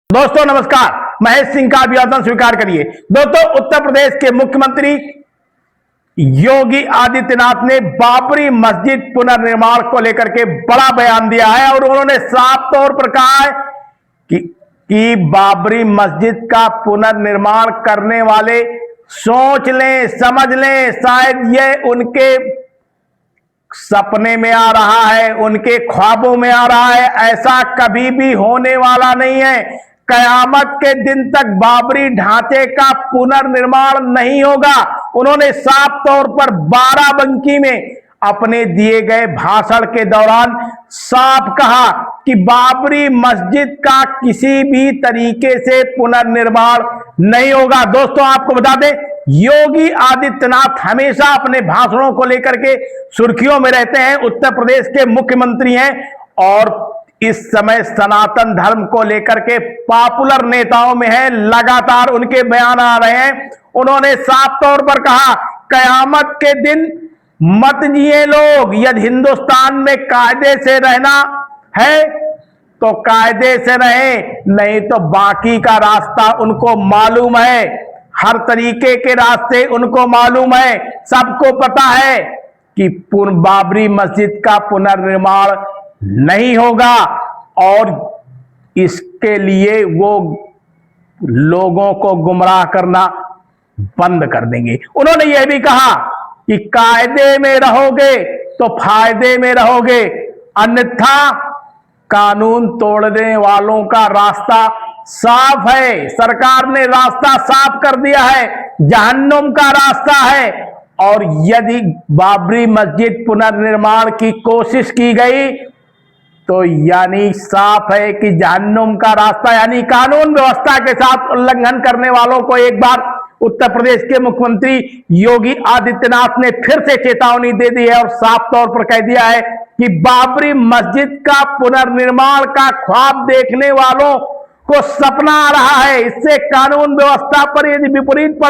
दोस्तों नमस्कार, महेश सिंह का अभिवादन स्वीकार करिए। दोस्तों, उत्तर प्रदेश के मुख्यमंत्री योगी आदित्यनाथ ने बाबरी मस्जिद पुनर्निर्माण को लेकर के बड़ा बयान दिया है और उन्होंने साफ तौर पर कहा है कि बाबरी मस्जिद का पुनर्निर्माण करने वाले सोच लें, समझ लें, शायद ये उनके सपने में आ रहा है, उनके ख्वाबों में आ रहा है। ऐसा कभी भी होने वाला नहीं है। कयामत के दिन तक बाबरी ढांचे का पुनर्निर्माण नहीं होगा। उन्होंने साफ तौर पर बाराबंकी में अपने दिए गए भाषण के दौरान साफ कहा कि बाबरी मस्जिद का किसी भी तरीके से पुनर्निर्माण नहीं होगा। दोस्तों, आपको बता दें, योगी आदित्यनाथ हमेशा अपने भाषणों को लेकर के सुर्खियों में रहते हैं। उत्तर प्रदेश के मुख्यमंत्री हैं और इस समय सनातन धर्म को लेकर के पॉपुलर नेताओं में है। लगातार उनके बयान आ रहे हैं। उन्होंने साफ तौर पर कहा, कयामत के दिन मत जिए लोग। यदि हिंदुस्तान में कायदे से रहना है तो कायदे से रहें, नहीं तो बाकी का रास्ता उनको मालूम है। हर तरीके के रास्ते उनको मालूम है। सबको पता है कि बाबरी मस्जिद का पुनर्निर्माण नहीं होगा और इसके लिए वो लोगों को गुमराह करना बंद कर देंगे। उन्होंने यह भी कहा कि कायदे में रहोगे तो फायदे में रहोगे, अन्यथा कानून तोड़ने वालों का रास्ता साफ है। सरकार ने रास्ता साफ कर दिया है, जहन्नुम का रास्ता है। और यदि बाबरी मस्जिद पुनर्निर्माण की कोशिश की गई तो यानी साफ है कि जहन्नुम का रास्ता, यानी कानून व्यवस्था के साथ उल्लंघन करने वालों को एक बार उत्तर प्रदेश के मुख्यमंत्री योगी आदित्यनाथ ने फिर से चेतावनी दे दी है और साफ तौर पर कह दिया है कि बाबरी मस्जिद का पुनर्निर्माण का ख्वाब देखने वालों को सपना आ रहा है। इससे कानून व्यवस्था पर यदि विपरीत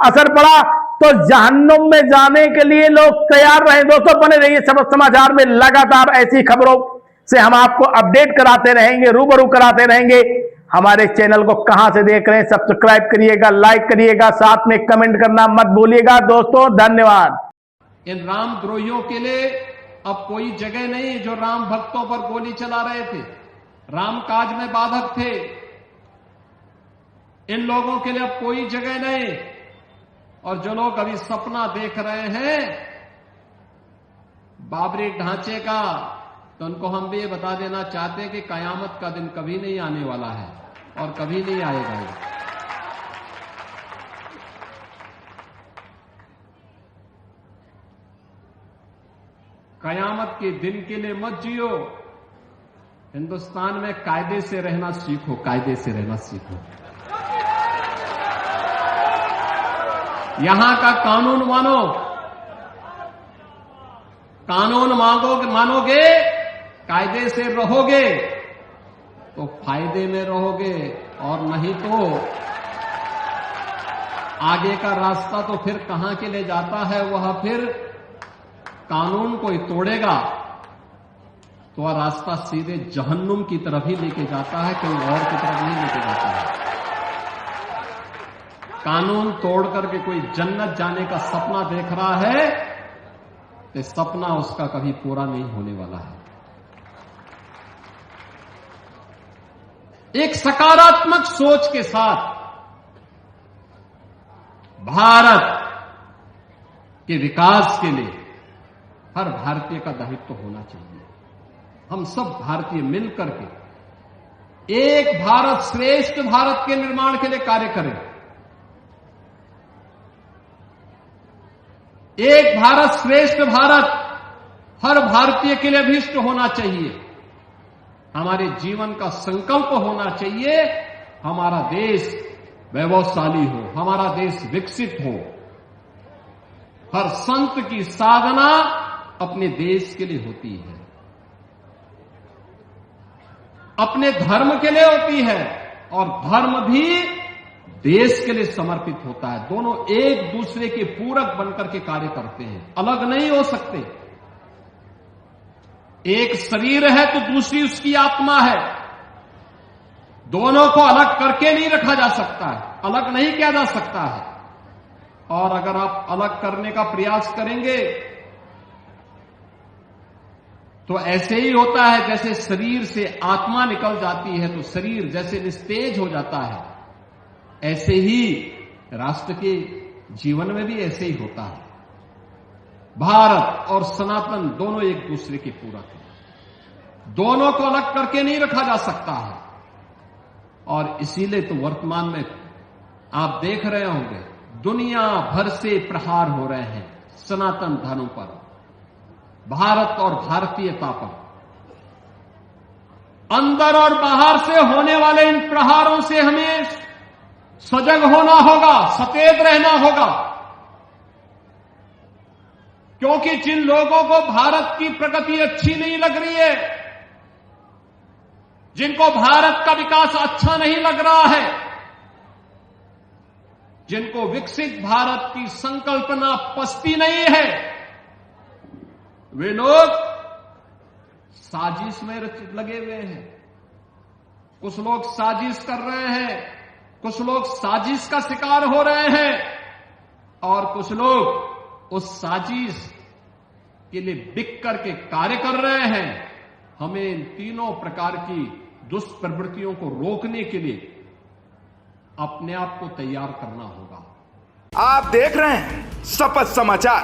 असर पड़ा तो जहन्नुम में जाने के लिए लोग तैयार रहे। दोस्तों, बने रहिए सबक समाचार में। लगातार ऐसी खबरों से हम आपको अपडेट कराते रहेंगे, रूबरू कराते रहेंगे। हमारे चैनल को कहां से देख रहे हैं, सब्सक्राइब करिएगा, लाइक करिएगा, साथ में कमेंट करना मत भूलिएगा। दोस्तों, धन्यवाद। इन रामद्रोहियों के लिए अब कोई जगह नहीं जो राम भक्तों पर गोली चला रहे थे, राम काज में बाधक थे। इन लोगों के लिए अब कोई जगह नहीं। और जो लोग अभी सपना देख रहे हैं बाबरी ढांचे का, तो उनको हम भी ये बता देना चाहते हैं कि कयामत का दिन कभी नहीं आने वाला है और कभी नहीं आएगा। कयामत के दिन के लिए मत जियो। हिंदुस्तान में कायदे से रहना सीखो, कायदे से रहना सीखो। यहां का कानून मानो, कानून मानोगे, कायदे से रहोगे तो फायदे में रहोगे, और नहीं तो आगे का रास्ता तो फिर कहां के लिए जाता है, वह फिर कानून कोई तोड़ेगा तो वह रास्ता सीधे जहन्नुम की तरफ ही लेके जाता है, कहीं और की तरफ नहीं लेके जाता है। कानून तोड़ करके कोई जन्नत जाने का सपना देख रहा है तो सपना उसका कभी पूरा नहीं होने वाला है। एक सकारात्मक सोच के साथ भारत के विकास के लिए हर भारतीय का दायित्व होना चाहिए। हम सब भारतीय मिलकर के एक भारत श्रेष्ठ भारत के निर्माण के लिए कार्य करें। एक भारत श्रेष्ठ भारत हर भारतीय के लिए अभीष्ट होना चाहिए। हमारे जीवन का संकल्प होना चाहिए, हमारा देश वैभवशाली हो, हमारा देश विकसित हो। हर संत की साधना अपने देश के लिए होती है, अपने धर्म के लिए होती है, और धर्म भी देश के लिए समर्पित होता है। दोनों एक दूसरे के पूरक बनकर के कार्य करते हैं, अलग नहीं हो सकते। एक शरीर है तो दूसरी उसकी आत्मा है। दोनों को अलग करके नहीं रखा जा सकता है, अलग नहीं किया जा सकता है। और अगर आप अलग करने का प्रयास करेंगे तो ऐसे ही होता है जैसे शरीर से आत्मा निकल जाती है तो शरीर जैसे निस्तेज हो जाता है, ऐसे ही राष्ट्र के जीवन में भी ऐसे ही होता है। भारत और सनातन दोनों एक दूसरे के पूरक हैं, दोनों को अलग करके नहीं रखा जा सकता है। और इसीलिए तो वर्तमान में आप देख रहे होंगे दुनिया भर से प्रहार हो रहे हैं सनातन धर्म पर, भारत और भारतीयता पर। अंदर और बाहर से होने वाले इन प्रहारों से हमें सजग होना होगा, सचेत रहना होगा, क्योंकि जिन लोगों को भारत की प्रगति अच्छी नहीं लग रही है, जिनको भारत का विकास अच्छा नहीं लग रहा है, जिनको विकसित भारत की संकल्पना पसती नहीं है, वे लोग साजिश में लगे हुए हैं। कुछ लोग साजिश कर रहे हैं, कुछ लोग साजिश का शिकार हो रहे हैं और कुछ लोग उस साजिश के लिए बिक करके कार्य कर रहे हैं। हमें इन तीनों प्रकार की दुष्प्रवृत्तियों को रोकने के लिए अपने आप को तैयार करना होगा। आप देख रहे हैं शपथ समाचार।